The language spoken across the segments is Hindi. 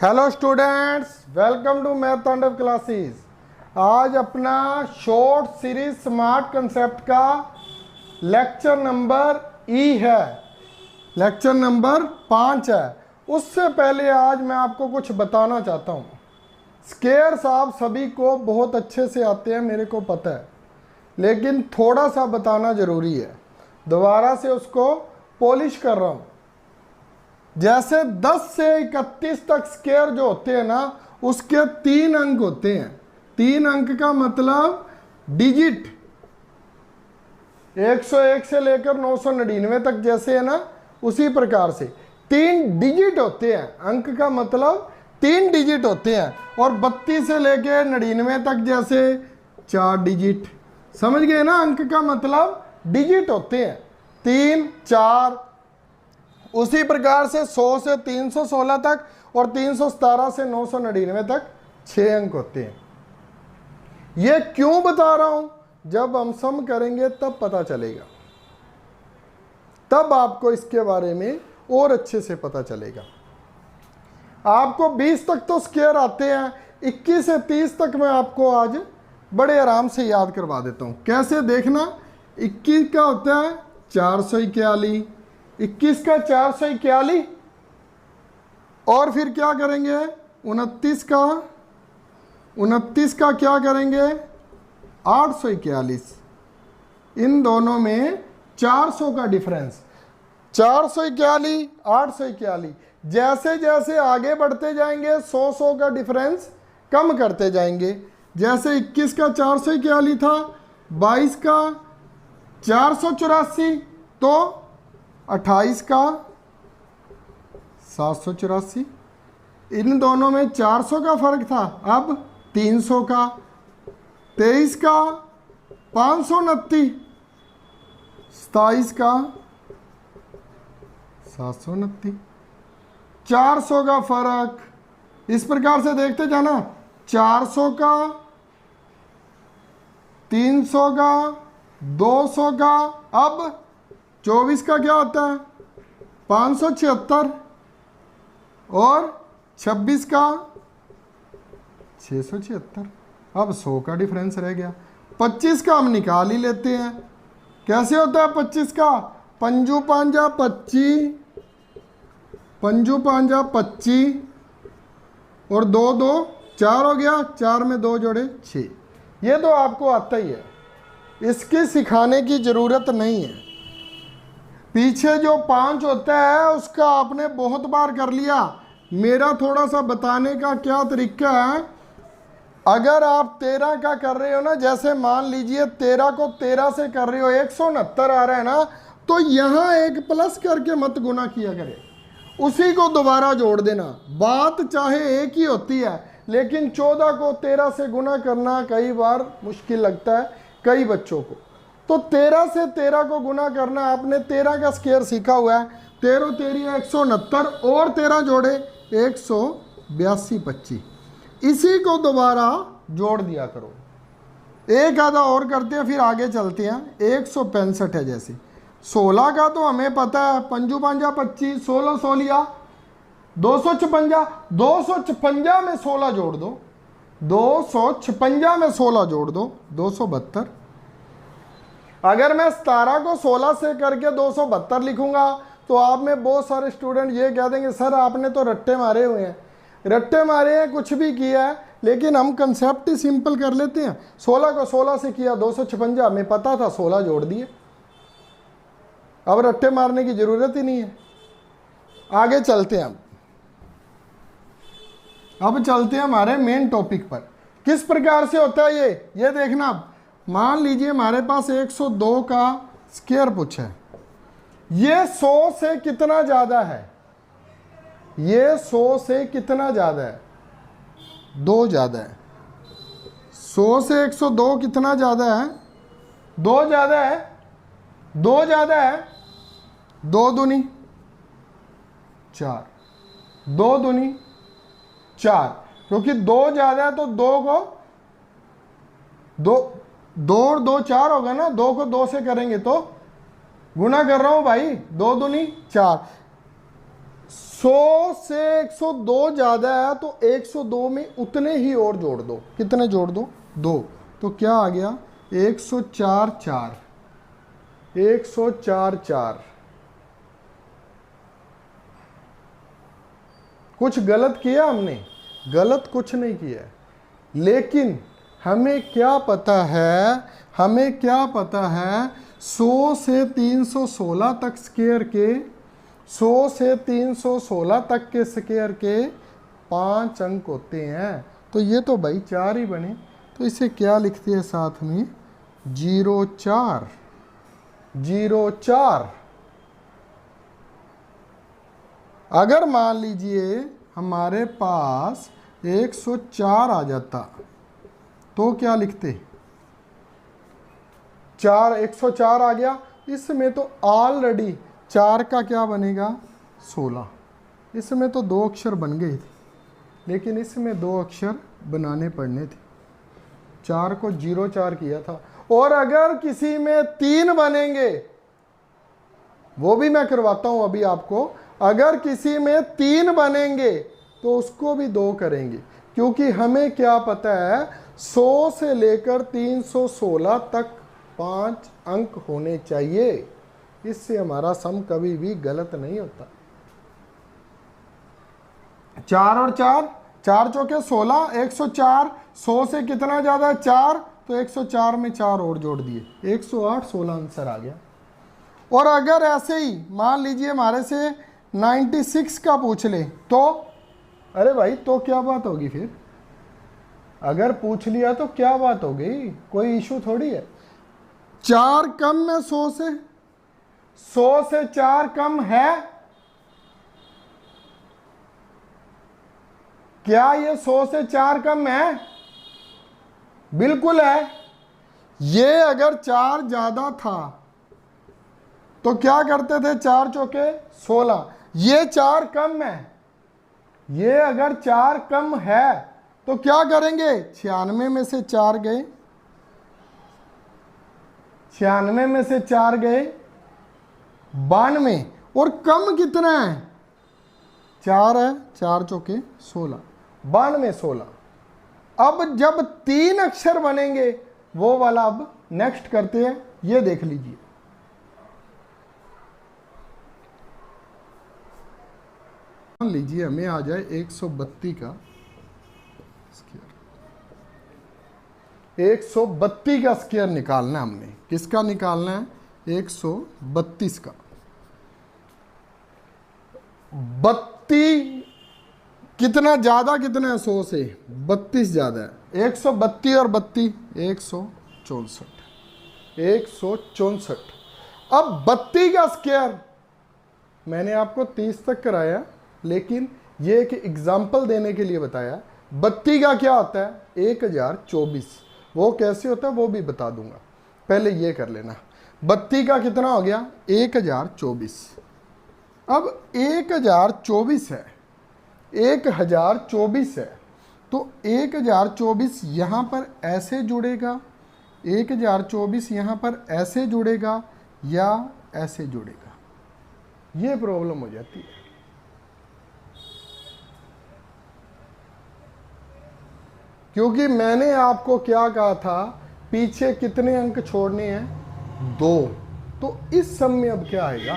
Hello students, welcome to math Tandav classes. आज अपना शॉर्ट सीरीज स्मार्ट कंसेप्ट का लेक्चर नंबर है, लेक्चर नंबर 5 है। उससे पहले आज मैं आपको कुछ बताना चाहता हूँ। स्केयर्स आप सभी को बहुत अच्छे से आते हैं, मेरे को पता है, लेकिन थोड़ा सा बताना ज़रूरी है। दोबारा से उसको पॉलिश कर रहा हूँ। जैसे 10 से 31 तक स्केयर जो होते हैं ना, उसके 3 अंक होते हैं। 3 अंक का मतलब डिजिट। 101 से लेकर 999 तक जैसे है ना, उसी प्रकार से 3 डिजिट होते हैं। अंक का मतलब 3 डिजिट होते हैं। और 32 से लेकर 99 तक जैसे 4 डिजिट। समझ गए ना? अंक का मतलब डिजिट होते हैं 3, 4। उसी प्रकार से 100 से 316 तक और 317 से 999 तक 6 अंक होते हैं। ये क्यों बता रहा हूं? जब हम सम करेंगे तब पता चलेगा, तब आपको इसके बारे में और अच्छे से पता चलेगा। आपको 20 तक तो स्केयर आते हैं, 21 से 30 तक मैं आपको आज बड़े आराम से याद करवा देता हूं। कैसे देखना? 21 का होता है 441, 21 का 441, और फिर क्या करेंगे 29 का क्या करेंगे 841। इन दोनों में 400 का डिफरेंस। 441, 841। जैसे जैसे आगे बढ़ते जाएंगे 100 का डिफरेंस कम करते जाएंगे। जैसे 21 का 441 था, 22 का 484, तो 28 का 784। इन दोनों में 400 का फर्क था, अब 300 का। 23 का 529, 27 का 729। 400 का फर्क इस प्रकार से देखते जाना। 400 का, 300 का, 200 का। अब 24 का क्या होता है 576, और 26 का 676। अब 100 का डिफरेंस रह गया। 25 का हम निकाल ही लेते हैं। कैसे होता है 25 का? पंजू पांजा 25, पंजू पांजा 25, और 2 2 4 हो गया। 4 में 2 जोड़े 6। ये तो आपको आता ही है, इसकी सिखाने की ज़रूरत नहीं है। पीछे जो 5 होता है उसका आपने बहुत बार कर लिया। मेरा थोड़ा सा बताने का क्या तरीका है, अगर आप 13 का कर रहे हो ना, जैसे मान लीजिए 13 को 13 से कर रहे हो, 169 आ रहा है ना, तो यहाँ एक प्लस करके मत गुना किया करे, उसी को दोबारा जोड़ देना। बात चाहे एक ही होती है, लेकिन 14 को 13 से गुना करना कई बार मुश्किल लगता है कई बच्चों को। तो 13 से 13 को गुना करना, आपने 13 का स्केयर सीखा हुआ है। 13 तेरी 169, और 13 जोड़े 182, 25। इसी को दोबारा जोड़ दिया करो। एक आधा और करते हैं, फिर आगे चलते हैं। 165 है। जैसे 16 का तो हमें पता है, पंजू पांजा 25, 16 सोलिया 256। 256 में 16 जोड़ दो, 256 में 16 जोड़ दो 272। अगर मैं 17 को 16 से करके 272 लिखूंगा तो आप में बहुत सारे स्टूडेंट ये कह देंगे सर आपने तो रट्टे मारे हुए हैं। रट्टे मारे हैं, कुछ भी किया है, लेकिन हम कंसेप्ट ही सिंपल कर लेते हैं। 16 को 16 से किया 256, हमें पता था 16 जोड़ दिए। अब रट्टे मारने की जरूरत ही नहीं है। आगे चलते हैं। अब चलते हैं हमारे मेन टॉपिक पर। किस प्रकार से होता है ये देखना। अब मान लीजिए हमारे पास 102 का स्केयर पूछा है। ये 100 से कितना ज्यादा है? ये 100 से कितना ज्यादा है? 2 ज्यादा है। 100 से 102 कितना ज्यादा है? 2 ज्यादा है। 2 ज्यादा है। 2 दूनी 4, 2 दूनी 4, क्योंकि 2 ज्यादा है तो 2 को 2 और 2 4 होगा ना। 2 को 2 से करेंगे तो गुना कर रहा हूं भाई, 2 दूनी 4। 100 से 102 ज्यादा है तो 102 में उतने ही और जोड़ दो। कितने जोड़ दो? 2। तो क्या आ गया? 104 4, 104 4। कुछ गलत किया हमने? गलत कुछ नहीं किया, लेकिन हमें क्या पता है, हमें क्या पता है 100 से 316 तक स्क्वायर के, 100 से 316 तक के स्क्वायर के 5 अंक होते हैं। तो ये तो भाई 4 ही बने, तो इसे क्या लिखते हैं साथ में? 0 4, 0 4। अगर मान लीजिए हमारे पास 104 आ जाता तो क्या लिखते? 4, 104 आ गया। इसमें तो ऑलरेडी 4 का क्या बनेगा? 16। इसमें तो 2 अक्षर बन गए थे, लेकिन इसमें 2 अक्षर बनाने पड़ने थे। 4 को 0 4 किया था। और अगर किसी में 3 बनेंगे, वो भी मैं करवाता हूं अभी आपको। अगर किसी में 3 बनेंगे तो उसको भी 2 करेंगे, क्योंकि हमें क्या पता है 100 से लेकर 316 तक 5 अंक होने चाहिए। इससे हमारा सम कभी भी गलत नहीं होता। 4 और 4, 4 चौके 16, 104। 100 से कितना ज्यादा है? 4। तो 104 में 4 और जोड़ दिए, 108, 16 आंसर आ गया। और अगर ऐसे ही मान लीजिए हमारे से 96 का पूछ ले तो, अरे भाई तो क्या बात होगी फिर? अगर पूछ लिया तो क्या बात हो गई, कोई इशू थोड़ी है। 4 कम है 100 से, 100 से 4 कम है क्या? ये 100 से 4 कम है? बिल्कुल है। ये अगर 4 ज्यादा था तो क्या करते थे? 4 चौके 16। ये 4 कम है, ये अगर 4 कम है तो क्या करेंगे? 96 में से 4 गए, 96 में से 4 गए 92। और कम कितना है? 4 है, 4 चौके 16, 92 16। अब जब 3 अक्षर बनेंगे वो वाला अब नेक्स्ट करते हैं। ये देख लीजिए, मान लीजिए हमें आ जाए 132 का स्क्वायर। 132 का स्क्वायर निकालना है हमने। किसका निकालना है? 132 का। 32 कितना ज्यादा, कितना है 100 से? 32 ज्यादा है। 132 और 32 164, 164। अब 32 का स्क्वायर मैंने आपको 30 तक कराया, लेकिन ये एक एग्जाम्पल देने के लिए बताया। 32 का क्या होता है? 1024। वो कैसे होता है वो भी बता दूंगा, पहले ये कर लेना। 32 का कितना हो गया? 1024। अब 1024 है, 1024 है, तो 1024 यहां पर ऐसे जुड़ेगा, 1024 यहां पर ऐसे जुड़ेगा या ऐसे जुड़ेगा? ये प्रॉब्लम हो जाती है। क्योंकि मैंने आपको क्या कहा था, पीछे कितने अंक छोड़ने हैं? 2। तो इस सम में अब क्या आएगा?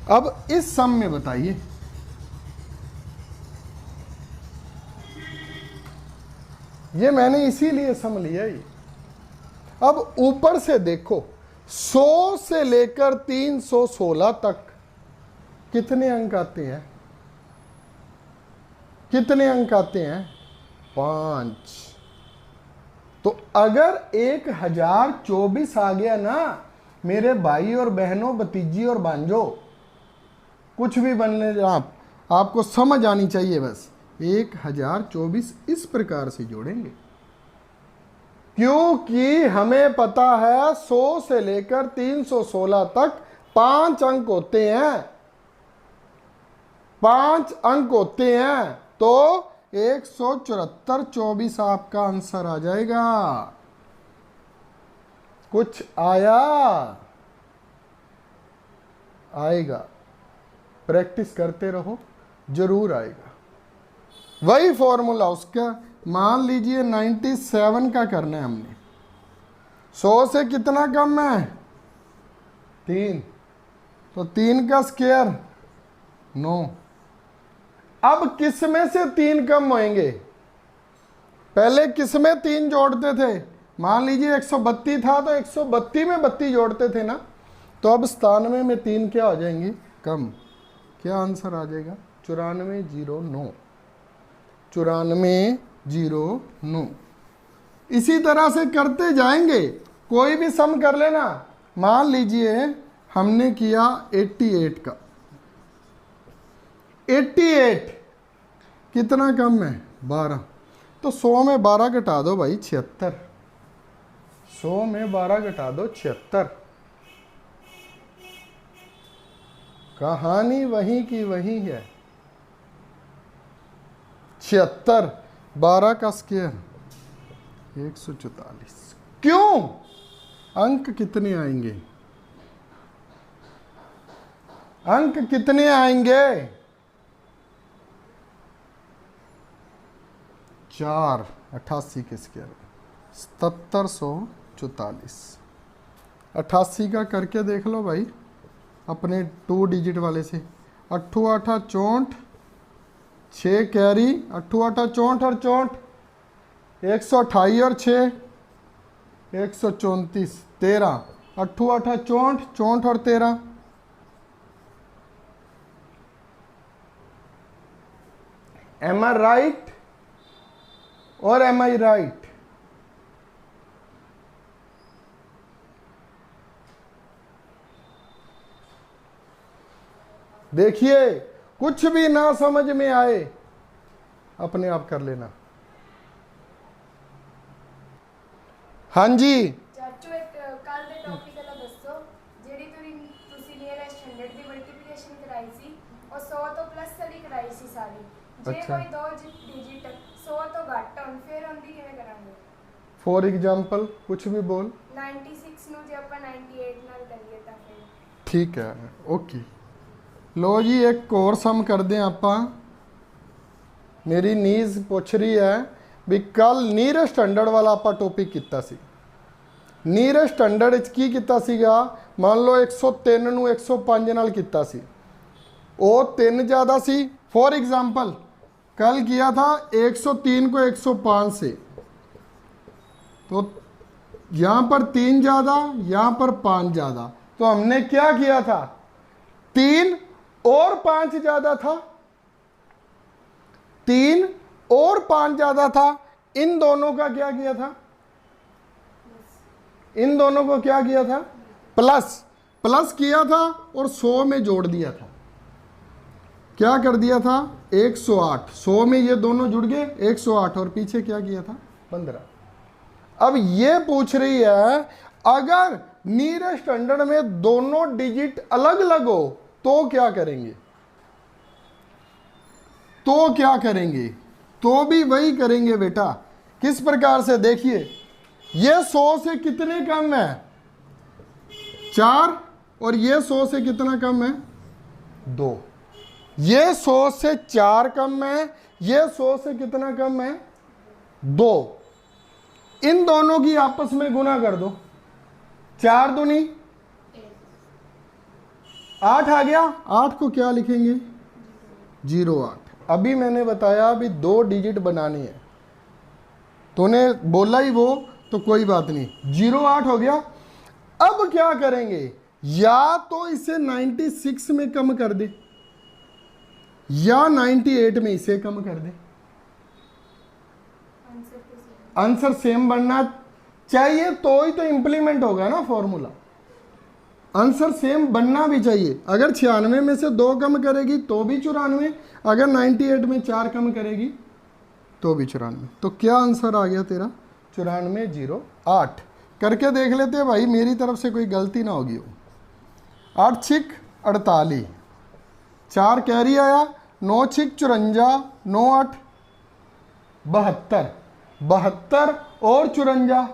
अब इस सम में बताइए, ये मैंने इसीलिए सम लिया ही। अब ऊपर से देखो, 100 से लेकर 316 तक कितने अंक आते हैं? कितने अंक आते हैं? 5। तो अगर 1024 आ गया ना मेरे भाई और बहनों, भतीजी और भांजो, कुछ भी बनने आपको समझ आनी चाहिए। बस 1024 इस प्रकार से जोड़ेंगे, क्योंकि हमें पता है 100 से लेकर 316 तक 5 अंक होते हैं, 5 अंक होते हैं। तो 174 24 आपका आंसर आ जाएगा। कुछ आया? आएगा। प्रैक्टिस करते रहो, जरूर आएगा। वही फॉर्मूला उसका, मान लीजिए 97 का करना है हमने, 100 से कितना कम है 3, तो 3 का स्क्वायर 9। अब किस में से 3 कम होंगे? पहले किस में 3 जोड़ते थे? मान लीजिए 132 था तो 132 में 32 जोड़ते थे ना, तो अब 97 में 3 क्या हो जाएंगी? कम। क्या आंसर आ जाएगा? 9409। 9409। इसी तरह से करते जाएंगे, कोई भी सम कर लेना। मान लीजिए हमने किया 88 का, 88 कितना कम है? 12। तो 100 में 12 घटा दो भाई, 76। 100 में 12 घटा दो, 76। कहानी वही की वही है। 76, 12 का स्क्वायर 144। क्यों? अंक कितने आएंगे? अंक कितने आएंगे? 4। 88 के स्क्वायर 7744। 88 का करके देख लो भाई अपने 2 डिजिट वाले से। 8 8 64, 6 कैरी, 8 8 64 और 64, 128 और 6 134, 13। 8 8 64, 64 और 13, एम आई राइट और एम आई राइट? देखिए कुछ भी ना समझ में आए अपने आप कर लेना। हाँ जी, ਚਾਚੂ ਇੱਕ ਕੱਲ ਦੇ ਟੌਪਿਕ ਦਾ ਦੱਸੋ ਜਿਹੜੀ ਤੁਸੀਂ ਨੀਅਰੈਸਟ 100 ਦੀ ਮਲਟੀਪਲੀਕੇਸ਼ਨ ਕਰਾਈ ਸੀ ਉਹ 100 ਤੋਂ ਪਲੱਸ ਵਾਲੀ ਕਰਾਈ ਸੀ ਸਾਰੀ। ਜੇ ਅੱਛਾ। ਕੋਈ ਦੋ ਡਿਜਿਟ 100 ਤੋਂ ਘੱਟ ਹੋਣ ਫਿਰ ਉਹਦੀ ਕਿਵੇਂ ਕਰਾਂਗੇ? फॉर एग्जाम्पल कुछ भी बोल। 96 ਨੂੰ ਜੇ ਆਪਾਂ 98 ਨਾਲ ਕਰੀਏ ਤਾਂ ਫਿਰ ठीक है, ओके। लो जी एक और सम कर दें ਆਪਾਂ। मेरी नीज ਪੁੱਛ ਰਹੀ ਹੈ ਵੀ ਕੱਲ ਨੀਅਰੈਸਟ ਸਟੈਂਡਰਡ ਵਾਲਾ ਆਪਾਂ ਟੌਪਿਕ ਕੀਤਾ ਸੀ। ਨੀਅਰੈਸਟ ਸਟੈਂਡਰਡ ਵਿੱਚ ਕੀ ਕੀਤਾ ਸੀਗਾ? ਮੰਨ ਲਓ 103 ਨੂੰ 105 ਨਾਲ ਕੀਤਾ ਸੀ, ਉਹ 3 ज़्यादा ਸੀ। फॉर एग्जाम्पल कल किया था 103 को 105 से, तो यहाँ पर 3 ज़्यादा, यहाँ पर 5 ज़्यादा, तो हमने क्या किया था? 3 और 5 ज़्यादा था, 3 और 5 ज़्यादा था। इन दोनों का क्या किया था? इन दोनों को क्या किया था? प्लस। प्लस किया था और 100 में जोड़ दिया था। क्या कर दिया था? 108। 100 में ये दोनों जुड़ गए 108, और पीछे क्या किया था? 15। अब ये पूछ रही है अगर नीयरेस्ट स्टैंडर्ड में दोनों डिजिट अलग अलग हो तो क्या करेंगे? तो क्या करेंगे? तो भी वही करेंगे बेटा। किस प्रकार से? देखिए ये 100 से कितने कम है? 4, और ये 100 से कितना कम है? 2। ये 100 से 4 कम है, ये 100 से कितना कम है? 2। इन दोनों की आपस में गुना कर दो। 4 दूनी 8 आ गया। 8 को क्या लिखेंगे? 08। अभी मैंने बताया अभी 2 डिजिट बनानी है, तूने बोला ही वो, तो कोई बात नहीं, 08 हो गया। अब क्या करेंगे? या तो इसे 96 में कम कर दे या 98 में इसे कम कर दे। आंसर सेम बनना चाहिए तो ही तो इंप्लीमेंट होगा ना फॉर्मूला। आंसर सेम बनना भी चाहिए। अगर 96 में से 2 कम करेगी तो भी 94, अगर 98 में 4 कम करेगी तो भी 94। तो क्या आंसर आ गया तेरा? 9408। करके देख लेते हैं भाई, मेरी तरफ से कोई गलती ना होगी। 8 छिक 48, 4 कैरी आया, 9 छिक 54, 9 8 72, 72 और 54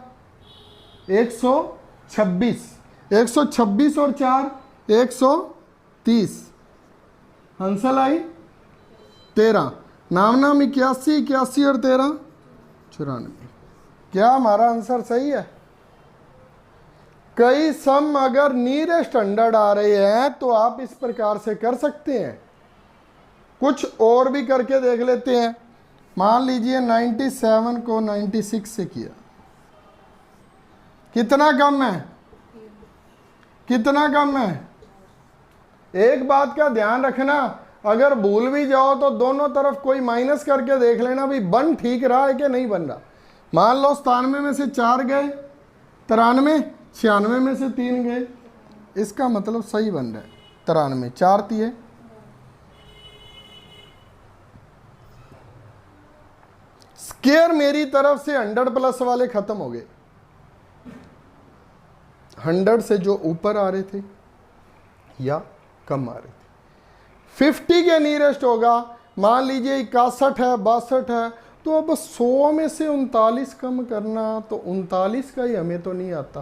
126, 126 और 4 130, आंसर आई 13। नाम नाम 81, 81 और 13 94। क्या हमारा आंसर सही है? कई सम अगर नियरेस्ट 100 आ रहे हैं तो आप इस प्रकार से कर सकते हैं। कुछ और भी करके देख लेते हैं। मान लीजिए 97 को 96 से किया, कितना कम है? कितना कम है? एक बात का ध्यान रखना, अगर भूल भी जाओ तो दोनों तरफ कोई माइनस करके देख लेना भी बन ठीक रहा है कि नहीं बन रहा। मान लो 97 में से 4 गए, 93, 96 में से 3 गए, इसका मतलब सही बन रहा है। 93 4 दिए, स्केयर मेरी तरफ से 100 प्लस वाले खत्म हो गए। 100 से जो ऊपर आ रहे थे या कम आ रहे थे। 50 के नियरेस्ट होगा, मान लीजिए 61 है, 62 है, तो अब 100 में से 39 कम करना, तो 39 का ही हमें तो नहीं आता।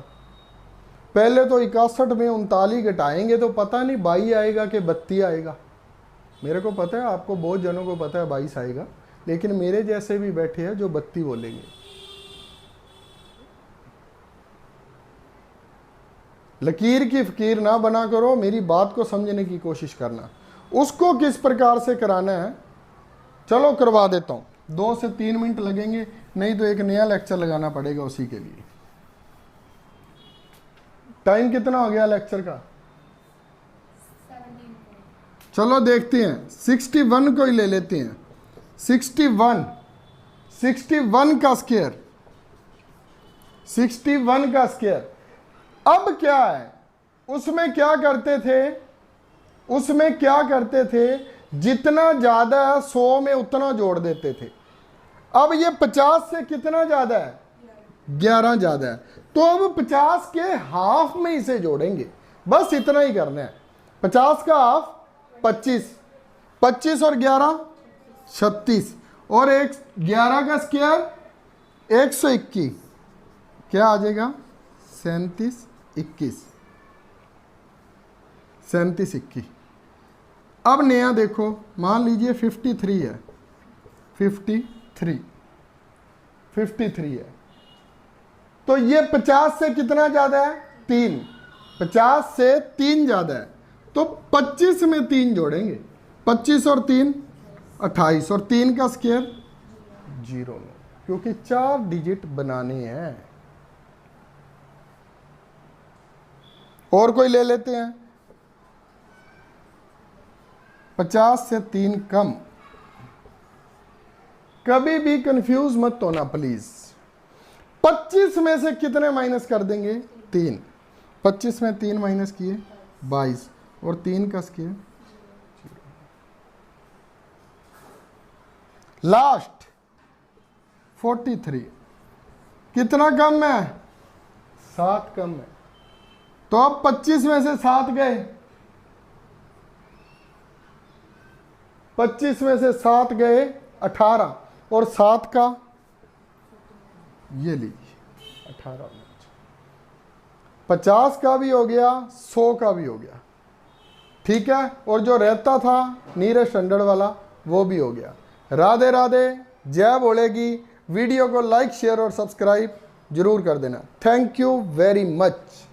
पहले तो 61 में 39 घटाएंगे तो पता नहीं 22 आएगा कि 32 आएगा। मेरे को पता है, आपको बहुत जनों को पता है 22 आएगा, लेकिन मेरे जैसे भी बैठे हैं जो 32 बोलेंगे। लकीर की फकीर ना बना करो, मेरी बात को समझने की कोशिश करना। उसको किस प्रकार से कराना है, चलो करवा देता हूँ। 2 से 3 मिनट लगेंगे, नहीं तो एक नया लेक्चर लगाना पड़ेगा उसी के लिए। टाइम कितना हो गया लेक्चर का? 17। चलो देखते हैं, 61 को ही ले लेते हैं। 61 का स्क्वायर, 61 का स्क्वायर। अब क्या है, उसमें क्या करते थे, जितना ज्यादा है 100 में उतना जोड़ देते थे। अब ये 50 से कितना ज्यादा है? 11 ज्यादा है, तो अब 50 के हाफ में इसे जोड़ेंगे। बस इतना ही करना है। 50 का हाफ 25, 25 और 11 36, और 11 का स्क्वायर 121, क्या आ जाएगा? 37 21, 37 21। अब नया देखो, मान लीजिए 53 है, 53 है, तो ये 50 से कितना ज्यादा है? 3। 50 से 3 ज्यादा है, तो 25 में 3 जोड़ेंगे। 25 और 3 28, और 3 का स्क्वायर 0, क्योंकि 4 डिजिट बनाने हैं। और कोई ले लेते हैं। 50 से 3 कम। कभी भी कंफ्यूज मत होना प्लीज। 25 में से कितने माइनस कर देंगे? 3। 25 में 3 माइनस किए 22, और 3 का स्क्वायर। लास्ट 43, कितना कम है? 7 कम है। तो अब 25 में से 7 गए, 25 में से 7 गए 18, और 7 का ये लीजिए 18। 50 का भी हो गया, 100 का भी हो गया, ठीक है। और जो रहता था नियरेस्ट 100 वाला वो भी हो गया। राधे राधे, जय बोलेगी। वीडियो को लाइक शेयर और सब्सक्राइब जरूर कर देना। Thank you very much.